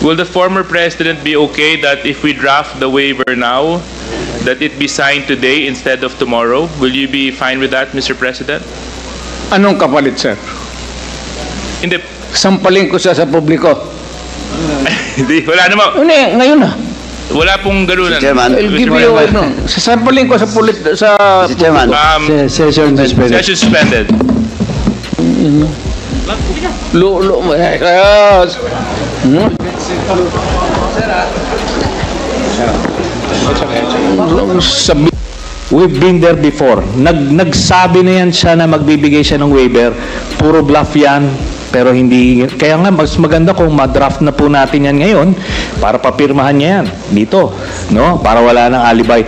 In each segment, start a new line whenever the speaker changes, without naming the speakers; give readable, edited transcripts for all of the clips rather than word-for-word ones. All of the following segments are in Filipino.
Will the former president be okay that if we draft the waiver now, that it be signed today instead of tomorrow? Will you be fine with that, Mr. President?
Anong kapalit, sir?
Hindi.
Sampalin ko siya sa publiko.
Hindi, wala naman.
Ngayon na.
Wala pong ganunan.
Mr. Chairman.
I'll give you, sasampalin ko sa
Mr. Chairman.
Session suspended. Session suspended.
We've been there before. Nagsabi na yan siya na magbibigay siya ng waiver. Puro bluff yan. Pero hindi, kaya nga mas maganda kung ma-draft na po natin yan ngayon para papirmahan niya yan dito, no? Para wala nang alibay.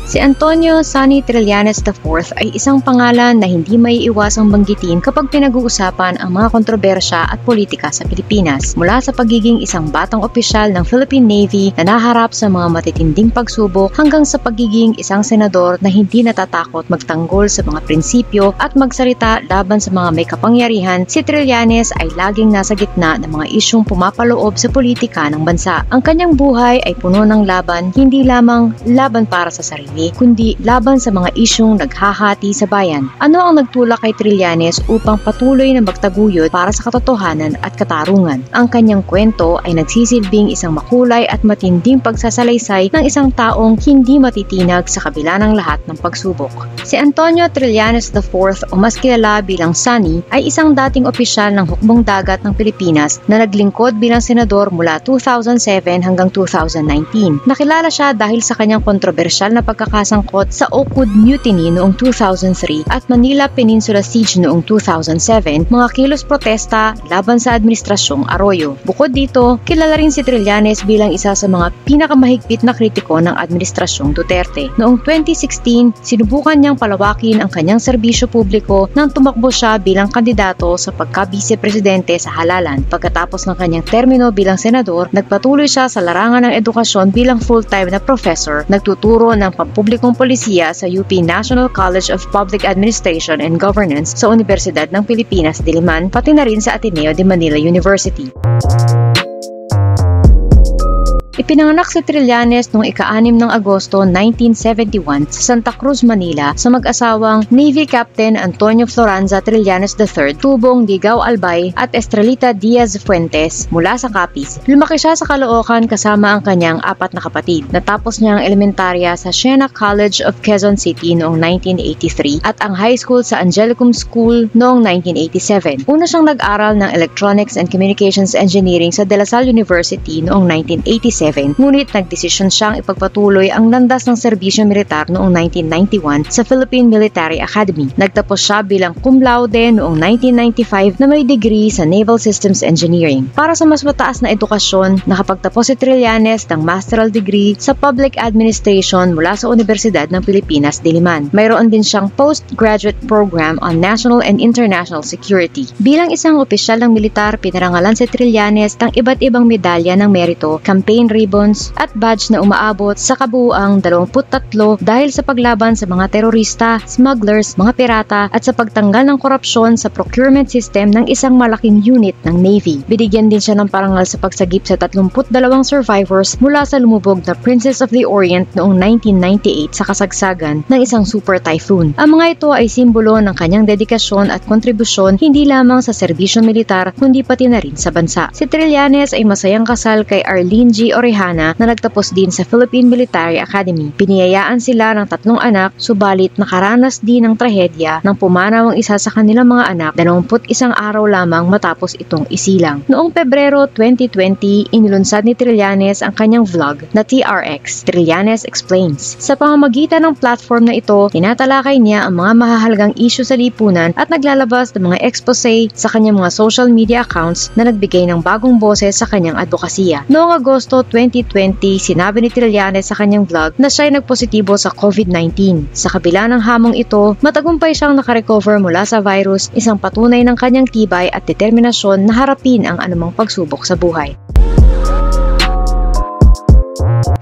Si Antonio Sonny Trillanes IV ay isang pangalan na hindi maiiwasang banggitin kapag pinag-uusapan ang mga kontrobersya at politika sa Pilipinas. Mula sa pagiging isang batang opisyal ng Philippine Navy na naharap sa mga matitinding pagsubok hanggang sa pagiging isang senador na hindi natatakot magtanggol sa mga prinsipyo at magsalita laban sa mga may kapangyarihan, si Trillanes ay laging nasa gitna ng mga isyong pumapaloob sa politika ng bansa. Ang kanyang buhay ay puno ng laban, hindi lamang laban para sa sarili, kundi laban sa mga isyong naghahati sa bayan. Ano ang nagtulak kay Trillanes upang patuloy na magtaguyod para sa katotohanan at katarungan? Ang kanyang kwento ay nagsisilbing isang makulay at matinding pagsasalaysay ng isang taong hindi matitinag sa kabila ng lahat ng pagsubok. Si Antonio Trillanes IV o mas kilala bilang Sonny ay isang dating opisyal ng hukbong dagat ng Pilipinas na naglingkod bilang senador mula 2007 hanggang 2019. Nakilala siya dahil sa kanyang kontrobersyal na pagkakasangkot sa Oakwood Mutiny noong 2003 at Manila Peninsula Siege noong 2007, mga kilos protesta laban sa administrasyong Arroyo. Bukod dito, kilala rin si Trillanes bilang isa sa mga pinakamahigpit na kritiko ng administrasyong Duterte. Noong 2016, sinubukan niyang palawakin ang kanyang serbisyo publiko nang tumakbo siya bilang kandidato sa pagka-vice-presidente sa halalan. Pagkatapos ng kanyang termino bilang senador, nagpatuloy siya sa larangan ng edukasyon bilang full-time na professor, nagtuturo ng pampublikong polisiya sa UP National College of Public Administration and Governance sa Universidad ng Pilipinas, Diliman, pati na rin sa Ateneo de Manila University. Ipinanganak si Trillanes noong ika-6 ng Agosto 1971 sa Santa Cruz, Manila sa mag-asawang Navy Captain Antonio Floranza Trillanes III, Tubong Ligaw Albay at Estrelita Diaz Fuentes mula sa Capiz. Lumaki siya sa Caloocan kasama ang kanyang 4 na kapatid. Natapos niya ang elementarya sa Siena College of Quezon City noong 1983 at ang high school sa Angelicum School noong 1987. Una siyang nag-aral ng Electronics and Communications Engineering sa De La Salle University noong 1987. Ngunit nagdesisyon siyang ipagpatuloy ang landas ng serbisyo militar noong 1991 sa Philippine Military Academy. Nagtapos siya bilang cum laude noong 1995 na may degree sa Naval Systems Engineering. Para sa mas mataas na edukasyon, nakapagtapos si Trillanes ng masteral degree sa Public Administration mula sa Universidad ng Pilipinas, Diliman. Mayroon din siyang postgraduate program on National and International Security. Bilang isang opisyal ng militar, pinarangalan si Trillanes ng iba't ibang medalya ng merito, campaign ribbons at badge na umaabot sa kabuuang 23 dahil sa paglaban sa mga terorista, smugglers, mga pirata at sa pagtanggal ng korupsyon sa procurement system ng isang malaking unit ng Navy. Binigyan din siya ng parangal sa pagsagip sa 32 survivors mula sa lumubog na Princess of the Orient noong 1998 sa kasagsagan ng isang super typhoon. Ang mga ito ay simbolo ng kanyang dedikasyon at kontribusyon hindi lamang sa serbisyo militar kundi pati na rin sa bansa. Si Trillanes ay masayang kasal kay Arlene G. Orejana na nagtapos din sa Philippine Military Academy. Piniyayaan sila ng 3 anak, subalit nakaranas din ng trahedya nang pumanaw ang isa sa kanilang mga anak 21 araw lamang matapos itong isilang. Noong Pebrero 2020, inilunsad ni Trillanes ang kanyang vlog na TRX, Trillanes Explains. Sa pamamagitan ng platform na ito, tinatalakay niya ang mga mahahalagang isyu sa lipunan at naglalabas ng mga expose sa kanyang mga social media accounts na nagbigay ng bagong boses sa kanyang advokasya. Noong Agosto 2020, sinabi ni Trillanes sa kanyang vlog na siya ay nagpositibo sa COVID-19. Sa kabila ng hamong ito, matagumpay siyang nakarecover mula sa virus, isang patunay ng kanyang tibay at determinasyon na harapin ang anumang pagsubok sa buhay.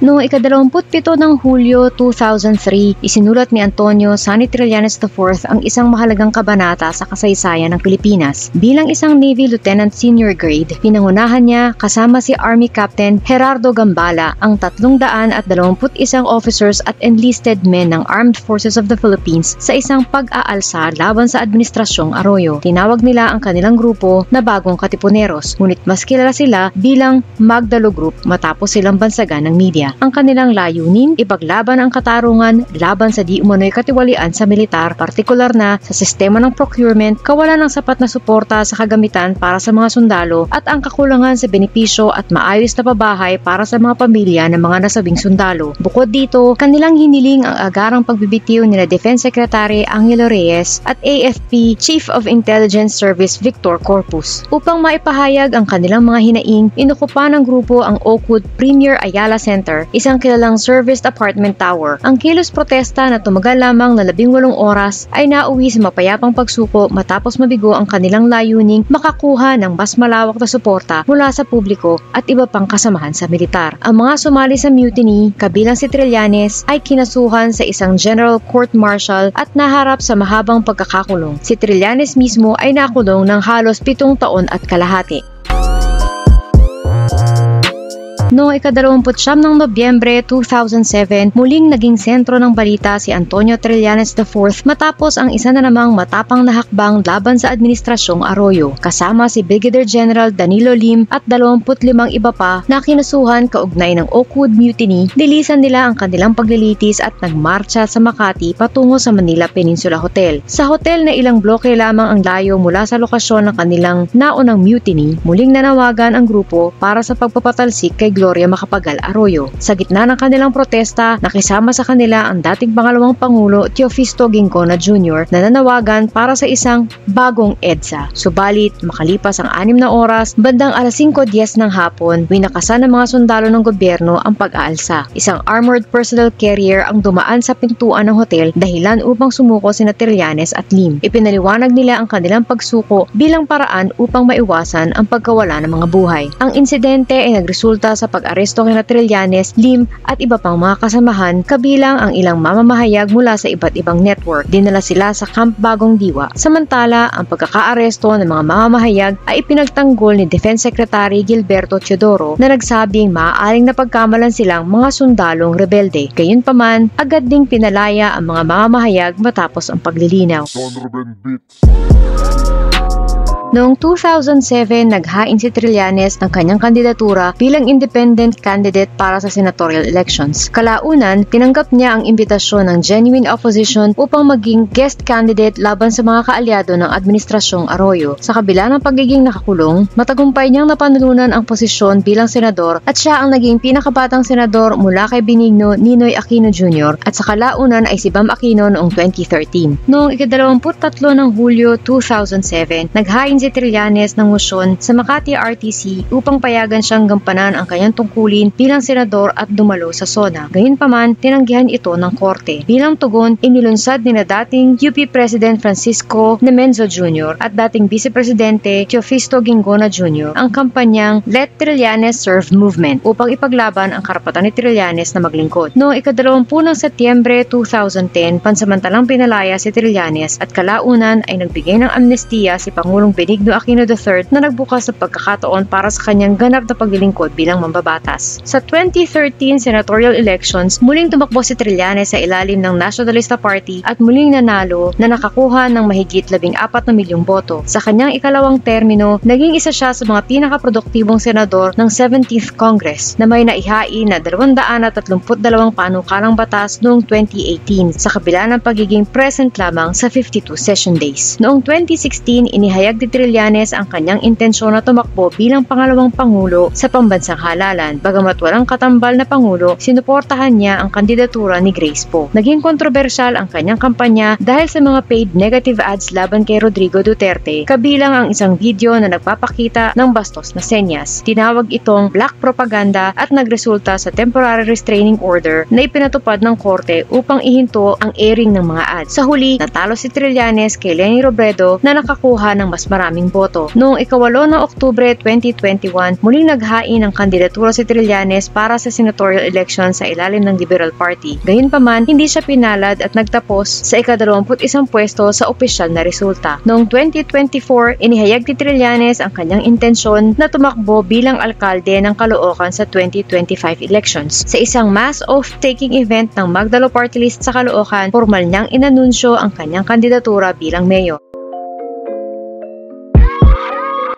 Noong ika-27 ng Hulyo 2003, isinulat ni Antonio Sonny Trillanes IV ang isang mahalagang kabanata sa kasaysayan ng Pilipinas. Bilang isang Navy Lieutenant Senior Grade, pinangunahan niya kasama si Army Captain Gerardo Gambala ang 321 officers at enlisted men ng Armed Forces of the Philippines sa isang pag-aalsa laban sa Administrasyong Arroyo. Tinawag nila ang kanilang grupo na Bagong Katipuneros, ngunit mas kilala sila bilang Magdalo Group matapos silang bansagan ng media. Ang kanilang layunin, ipaglaban ang katarungan laban sa di umano'y katiwalian sa militar, partikular na sa sistema ng procurement, kawalan ng sapat na suporta sa kagamitan para sa mga sundalo at ang kakulangan sa benepisyo at maayos na pabahay para sa mga pamilya ng mga nasabing sundalo. Bukod dito, kanilang hiniling ang agarang pagbibitiw nila Defense Secretary Angelo Reyes at AFP Chief of Intelligence Service Victor Corpus. Upang maipahayag ang kanilang mga hinaing, inukupa ng grupo ang Oakwood Premier Ayala Center, isang kilalang serviced apartment tower. Ang kilos protesta na tumagal lamang na 18 oras ay nauwi sa mapayapang pagsuko matapos mabigo ang kanilang layuning makakuha ng mas malawak na suporta mula sa publiko at iba pang kasamahan sa militar. Ang mga sumali sa mutiny, kabilang si Trillanes, ay kinasuhan sa isang general court-martial at naharap sa mahabang pagkakakulong. Si Trillanes mismo ay nakulong ng halos 7 taon at kalahati. Noong ika-29 ng Nobyembre 2007, muling naging sentro ng balita si Antonio Trillanes IV matapos ang isa na namang matapang na hakbang laban sa Administrasyong Arroyo. Kasama si Brigadier General Danilo Lim at 25 iba pa na kinasuhan kaugnay ng Oakwood Mutiny, nilisan nila ang kanilang paglilitis at nagmarcha sa Makati patungo sa Manila Peninsula Hotel. Sa hotel na ilang bloke lamang ang layo mula sa lokasyon ng kanilang naunang mutiny, muling nanawagan ang grupo para sa pagpapatalsik kay Gloria Macapagal Arroyo. Sa gitna ng kanilang protesta, nakisama sa kanila ang dating pangalawang Pangulo Teofisto Ginggona Jr. na nanawagan para sa isang bagong EDSA. Subalit, makalipas ang 6 na oras, bandang alas 5:10 ng hapon, winakasan ng mga sundalo ng gobyerno ang pag-aalsa. Isang armored personnel carrier ang dumaan sa pintuan ng hotel dahilan upang sumuko sina Trillanes at Lim. Ipinaliwanag nila ang kanilang pagsuko bilang paraan upang maiwasan ang pagkawala ng mga buhay. Ang insidente ay nagresulta sa pag-aresto kina Trillanes, Lim at iba pang mga kasamahan, kabilang ang ilang mamamahayag mula sa iba't ibang network. Dinala sila sa Camp Bagong Diwa. Samantala, ang pagkakaaresto ng mga mamamahayag ay ipinagtanggol ni Defense Secretary Gilberto Teodoro na nagsabing maaaring napagkamalan silang mga sundalong rebelde. Gayunpaman, agad ding pinalaya ang mga mamamahayag matapos ang paglilinaw. Noong 2007, naghain si Trillanes ng kanyang kandidatura bilang independent candidate para sa senatorial elections. Kalaunan, tinanggap niya ang imbitasyon ng Genuine Opposition upang maging guest candidate laban sa mga kaalyado ng Administrasyong Arroyo. Sa kabila ng pagiging nakakulong, matagumpay niyang napanulunan ang posisyon bilang senador at siya ang naging pinakabatang senador mula kay Benigno Ninoy Aquino Jr. at sa kalaunan ay si Bam Aquino noong 2013. Noong ika-23 ng Hulyo 2007, naghain si Trillanes ng motion sa Makati RTC upang payagan siyang gampanan ang kanyang tungkulin bilang senador at dumalo sa SONA. Gayunpaman, tinanggihan ito ng korte. Bilang tugon, inilunsad nina dating UP President Francisco Nemenzo Jr. at dating Vice Presidente Teofisto Ginggona Jr. ang kampanyang Let Trillanes Serve Movement upang ipaglaban ang karapatan ni Trillanes na maglingkod. Noong ika-20 ng Setyembre 2010, pansamantalang pinalaya si Trillanes at kalaunan ay nagbigay ng amnestiya si Pangulong Benigno Aquino III na nagbukas ng pagkakataon para sa kanyang ganap na paglilingkod bilang mambabatas. Sa 2013 senatorial elections, muling tumakbo si Trillanes sa ilalim ng Nacionalista Party at muling nanalo na nakakuha ng mahigit 14 na milyong boto. Sa kanyang ikalawang termino, naging isa siya sa mga pinakaproduktibong senador ng 17th Congress na may naihain na 232 panukalang batas noong 2018 sa kabila ng pagiging present lamang sa 52 session days. Noong 2016, inihayag ni Trillanes ang kanyang intensyon na tumakbo bilang pangalawang pangulo sa pambansang halalan. Bagamat walang katambal na pangulo, sinuportahan niya ang kandidatura ni Grace Poe. Naging kontrobersyal ang kanyang kampanya dahil sa mga paid negative ads laban kay Rodrigo Duterte, kabilang ang isang video na nagpapakita ng bastos na senyas. Tinawag itong black propaganda at nagresulta sa temporary restraining order na ipinatupad ng korte upang ihinto ang airing ng mga ads. Sa huli, natalo si Trillanes kay Leni Robredo na nakakuha ng mas marami maraming boto. Noong 8 ng Oktubre 2021, muling naghain ang kandidatura si Trillanes para sa senatorial election sa ilalim ng Liberal Party. Gayunpaman, hindi siya pinalad at nagtapos sa 21 pwesto sa opisyal na resulta. Noong 2024, inihayag ni Trillanes ang kanyang intensyon na tumakbo bilang alkalde ng Caloocan sa 2025 elections. Sa isang mass oath-taking event ng Magdalo Party List sa Caloocan, formal niyang inanunsyo ang kanyang kandidatura bilang mayor.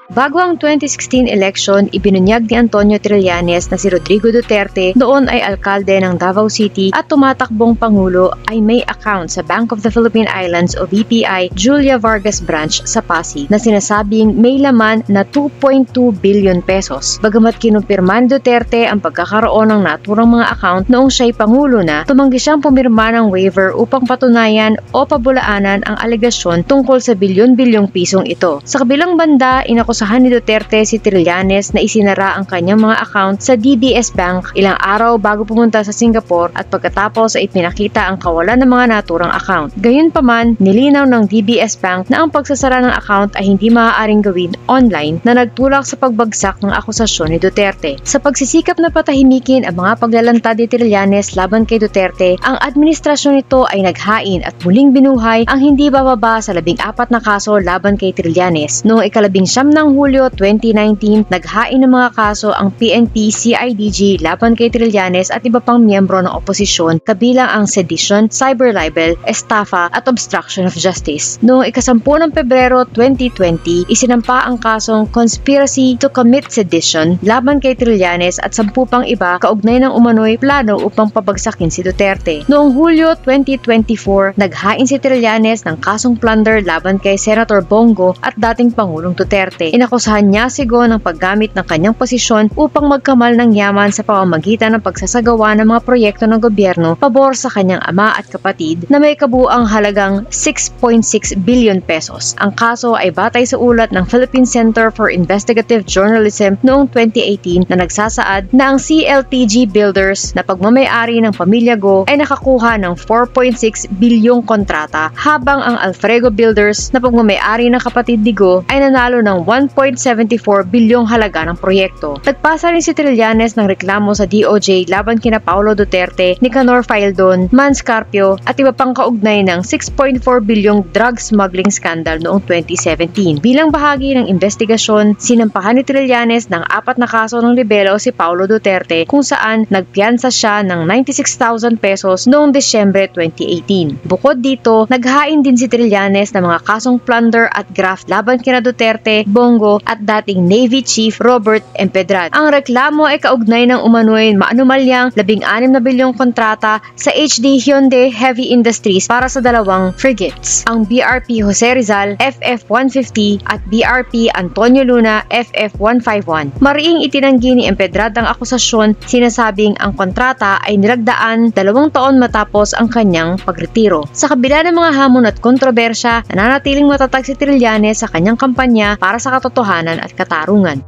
Bago ang 2016 election, ibinunyag ni Antonio Trillanes na si Rodrigo Duterte, noon ay alkalde ng Davao City at tumatakbong pangulo, ay may account sa Bank of the Philippine Islands o BPI Julia Vargas Branch sa Pasig na sinasabing may laman na 2.2 billion pesos. Bagamat kinumpirma ni Duterte ang pagkakaroon ng naturang mga account noong siya'y pangulo na, tumanggi siyang pumirma ng waiver upang patunayan o pabulaanan ang alegasyon tungkol sa bilyon-bilyong pisong ito. Sa kabilang banda, inakusahan ni Duterte si Trillanes na isinara ang kanyang mga account sa DBS Bank ilang araw bago pumunta sa Singapore at pagkatapos ay ipinakita ang kawalan ng mga naturang account. Gayunpaman, nilinaw ng DBS Bank na ang pagsasara ng account ay hindi maaaring gawin online na nagtulak sa pagbagsak ng akusasyon ni Duterte. Sa pagsisikap na patahimikin ang mga paglalantad ni Trillanes laban kay Duterte, ang administrasyon nito ay naghain at muling binuhay ang hindi bababa sa 14 na kaso laban kay Trillanes. Noong 19 ng Hulyo 2019, naghain ng mga kaso ang PNP-CIDG laban kay Trillanes at iba pang miyembro ng oposisyon, kabilang ang sedition, cyber libel, estafa at obstruction of justice. Noong 10 ng Pebrero 2020, isinampa ang kasong conspiracy to commit sedition laban kay Trillanes at 10 pang iba kaugnay ng umano'y plano upang pabagsakin si Duterte. Noong Hulyo 2024, naghain si Trillanes ng kasong plunder laban kay Senator Bongo at dating Pangulong Duterte. Inakusahan niya si Go ng paggamit ng kanyang posisyon upang magkamal ng yaman sa pamamagitan ng pagsasagawa ng mga proyekto ng gobyerno pabor sa kanyang ama at kapatid na may kabuang halagang 6.6 billion pesos. Ang kaso ay batay sa ulat ng Philippine Center for Investigative Journalism noong 2018 na nagsasaad na ang CLTG Builders na pagmamayari ng pamilya Go ay nakakuha ng 4.6 bilyong kontrata habang ang Alfrego Builders na pagmamayari ng kapatid ni Go ay nanalo ng 1.74 bilyong halaga ng proyekto. Nagpasa rin si Trillanes ng reklamo sa DOJ laban kina Paulo Duterte, Nicanor Faildon, Mans Carpio at iba pang kaugnay ng 6.4 bilyong drug smuggling scandal noong 2017. Bilang bahagi ng investigasyon, sinampahan ni Trillanes ng 4 na kaso ng libelo si Paulo Duterte kung saan nagpiyansa siya ng 96,000 pesos noong Desyembre 2018. Bukod dito, naghain din si Trillanes ng mga kasong plunder at graft laban kina Duterte, Bongo at dating Navy Chief Robert Empedrad. Ang reklamo ay kaugnay ng umano'y maanumalyang 16 na bilyong kontrata sa HD Hyundai Heavy Industries para sa 2 frigates. Ang BRP Jose Rizal FF-150 at BRP Antonio Luna FF-151. Mariing itinanggi ni Empedrad ang akusasyon, sinasabing ang kontrata ay nilagdaan 2 taon matapos ang kanyang pagretiro. Sa kabila ng mga hamon at kontrobersya, nananatiling matatag si Trillanes sa kanyang kampanya para sa katotohanan at katarungan.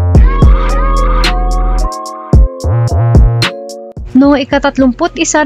Noong 31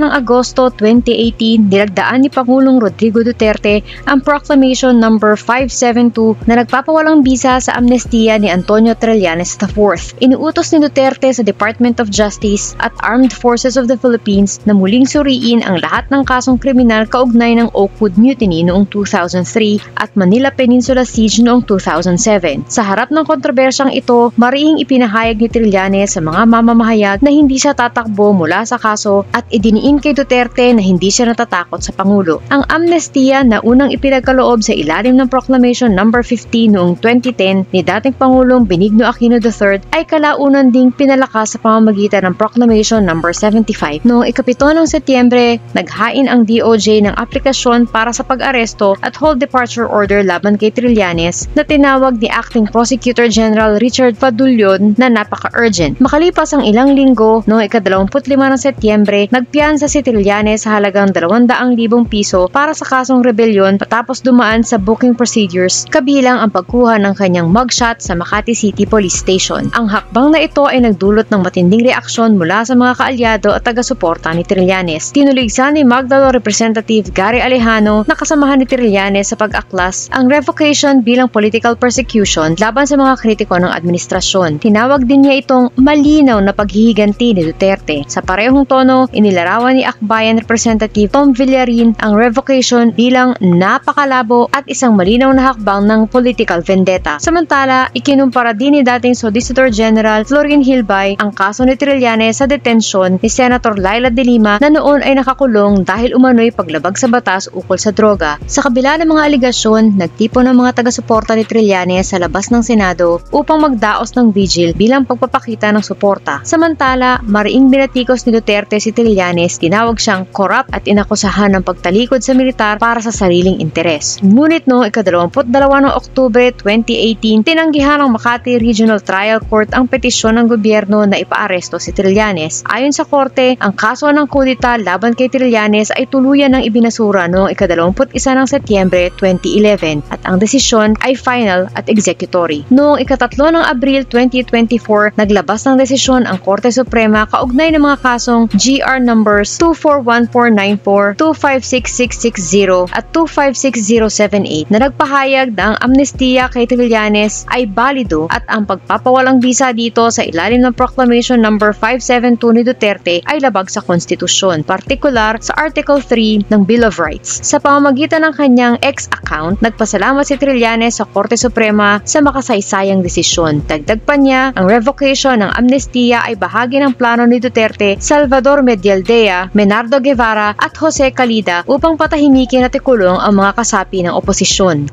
ng Agosto 2018, nilagdaan ni Pangulong Rodrigo Duterte ang Proclamation No. 572 na nagpapawalang bisa sa amnestiya ni Antonio Trillanes IV. Inuutos ni Duterte sa Department of Justice at Armed Forces of the Philippines na muling suriin ang lahat ng kasong kriminal kaugnay ng Oakwood Mutiny noong 2003 at Manila Peninsula Siege noong 2007. Sa harap ng kontrobersyang ito, mariing ipinahayag ni Trillanes sa mga mamamahayag na hindi siya tatakbo mula sa kaso at idiniin kay Duterte na hindi siya natatakot sa Pangulo. Ang amnestiya na unang ipinagkaloob sa ilalim ng Proclamation No. 50 noong 2010 ni dating Pangulong Benigno Aquino III ay kalaunan ding pinalakas sa pamamagitan ng Proclamation No. 75. Noong 7 ng Setyembre, naghain ang DOJ ng aplikasyon para sa pag-aresto at hold departure order laban kay Trillanes na tinawag ni Acting Prosecutor General Richard Fadulion na napaka-urgent. Makalipas ang ilang linggo, noong 25 ng Setyembre, nagpiyansa si Trillanes sa halagang 200,000 piso para sa kasong rebelyon patapos dumaan sa booking procedures, kabilang ang pagkuha ng kanyang mugshot sa Makati City Police Station. Ang hakbang na ito ay nagdulot ng matinding reaksyon mula sa mga kaalyado at taga-suporta ni Trillanes. Tinuligsan ni Magdalo Representative Gary Alejano na kasamahan ni Trillanes sa pag-aklas ang revocation bilang political persecution laban sa mga kritiko ng administrasyon. Tinawag din niya itong malinaw na paghihiganti ni Duterte. Sa parehong tono, inilarawan ni Akbayan Representative Tom Villarin ang revocation bilang napakalabo at isang malinaw na hakbang ng political vendetta. Samantala, ikinumpara din ni dating Solicitor General Florin Hilbay ang kaso ni Trillanes sa detensyon ni Senator Laila De Lima na noon ay nakakulong dahil umano'y paglabag sa batas ukol sa droga. Sa kabila ng mga aligasyon, nagtipon ng mga taga-suporta ni Trillanes sa labas ng Senado upang magdaos ng vigil bilang pagpapakita ng suporta. Samantala, mariing binatikos ni Duterte si Trillanes, tinawag siyang corrupt at inakusahan ng pagtalikod sa militar para sa sariling interes. Ngunit noong ika-22 ng Oktubre 2018, tinanggihan ng Makati Regional Trial Court ang petisyon ng gobyerno na ipaaresto si Trillanes. Ayon sa korte, ang kaso ng kudeta laban kay Trillanes ay tuluyan ng ibinasura noong ika-21 ng Setyembre 2011 at ang desisyon ay final at executory. Noong ika-3 ng Abril 2024, naglabas ng desisyon ang Korte Suprema kaugnay ng mga kasong GR numbers 2414994, 256660 at 256078 na nagpahayag na ang amnestiya kay Trillanes ay balido at ang pagpapawalang bisa dito sa ilalim ng Proclamation number 572 ni Duterte ay labag sa konstitusyon, partikular sa Article 3 ng Bill of Rights. Sa pamamagitan ng kanyang X-account, nagpasalamat si Trillanes sa Korte Suprema sa makasaysayang desisyon. Dagdag pa niya, ang revocation ng amnestiya ay bahagi ng plano ni Duterte, Salvador Medialdea, Menardo Guevara at Jose Calida upang patahimikin at ikulong ang mga kasapi ng oposisyon.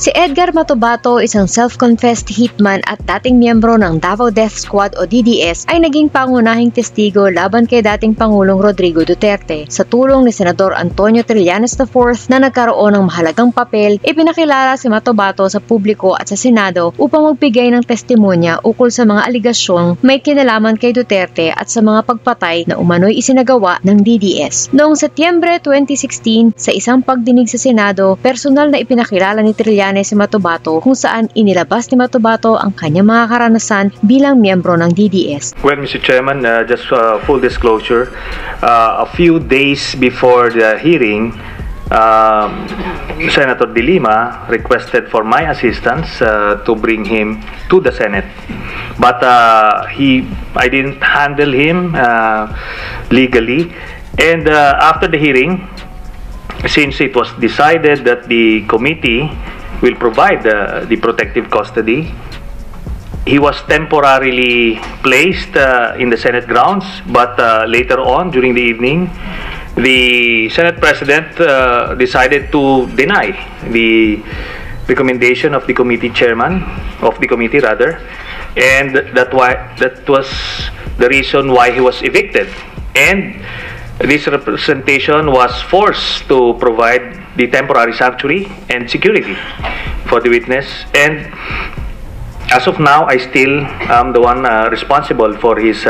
Si Edgar Matubato, isang self-confessed hitman at dating miyembro ng Davao Death Squad o DDS, ay naging pangunahing testigo laban kay dating Pangulong Rodrigo Duterte. Sa tulong ni Senador Antonio Trillanes IV na nagkaroon ng mahalagang papel, ipinakilala si Matubato sa publiko at sa Senado upang magbigay ng testimonya ukol sa mga aligasyong may kinalaman kay Duterte at sa mga pagpatay na umano'y isinagawa ng DDS. Noong Setyembre 2016, sa isang pagdinig sa Senado, personal na ipinakilala ni Trillanes si Matubato kung saan inilabas ni Matubato ang kanyang mga karanasan bilang miyembro ng DDS.
Well, Mr. Chairman, just full disclosure, a few days before the hearing, Senator De Lima requested for my assistance to bring him to the Senate. But I didn't handle him legally. And after the hearing, since it was decided that the committee will provide the protective custody, he was temporarily placed in the Senate grounds, but later on during the evening, the Senate President decided to deny the recommendation of the committee chairman, of the committee rather, and that was the reason why he was evicted. And this representation was forced to provide the temporary sanctuary and security for the witness, and as of now, I still am the one responsible for his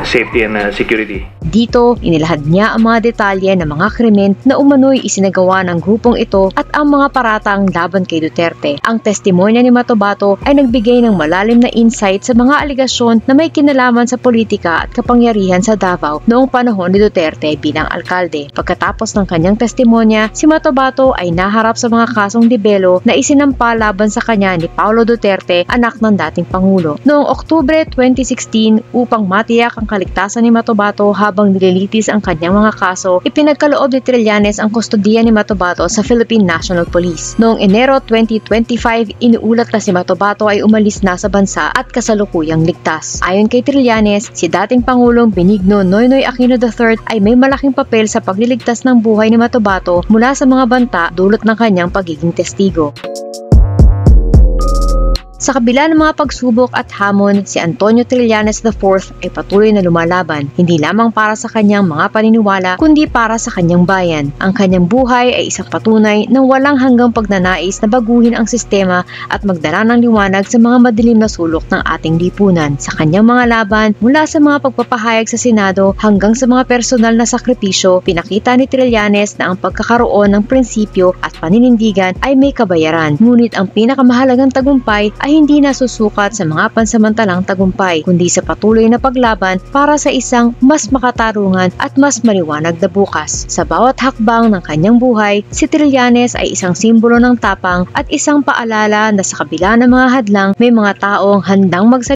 safety and security.
Dito, inilahad niya ang mga detalye ng mga krimen na umano'y isinagawa ng grupong ito at ang mga paratang laban kay Duterte. Ang testimonya ni Matubato ay nagbigay ng malalim na insight sa mga aligasyon na may kinalaman sa politika at kapangyarihan sa Davao noong panahon ni Duterte bilang alkalde. Pagkatapos ng kanyang testimonya, si Matubato ay naharap sa mga kasong libelo na isinampa laban sa kanya ni Paulo Duterte, anak ng dating Pangulo. Noong Oktubre 2016, upang matiyak ang kaligtasan ni Matubato habang nililitis ang kanyang mga kaso, ipinagkaloob ni Trillanes ang kustodiya ni Matubato sa Philippine National Police. Noong Enero 2025, iniulat na si Matubato ay umalis na sa bansa at kasalukuyang ligtas. Ayon kay Trillanes, si dating Pangulong Benigno Noynoy Aquino III ay may malaking papel sa pagliligtas ng buhay ni Matubato mula sa mga banta dulot ng kanyang pagiging testigo. Sa kabila ng mga pagsubok at hamon, si Antonio Trillanes IV ay patuloy na lumalaban, hindi lamang para sa kanyang mga paniniwala, kundi para sa kanyang bayan. Ang kanyang buhay ay isang patunay ng walang hanggang pagnanais na baguhin ang sistema at magdala ng liwanag sa mga madilim na sulok ng ating lipunan. Sa kanyang mga laban, mula sa mga pagpapahayag sa Senado hanggang sa mga personal na sakripisyo, pinakita ni Trillanes na ang pagkakaroon ng prinsipyo at paninindigan ay may kabayaran. Ngunit ang pinakamahalagang tagumpay ay hindi nasusukat sa mga pansamantalang tagumpay, kundi sa patuloy na paglaban para sa isang mas makatarungan at mas maliwanag na bukas. Sa bawat hakbang ng kanyang buhay, si Trillanes ay isang simbolo ng tapang at isang paalala na sa kabila ng mga hadlang, may mga taong handang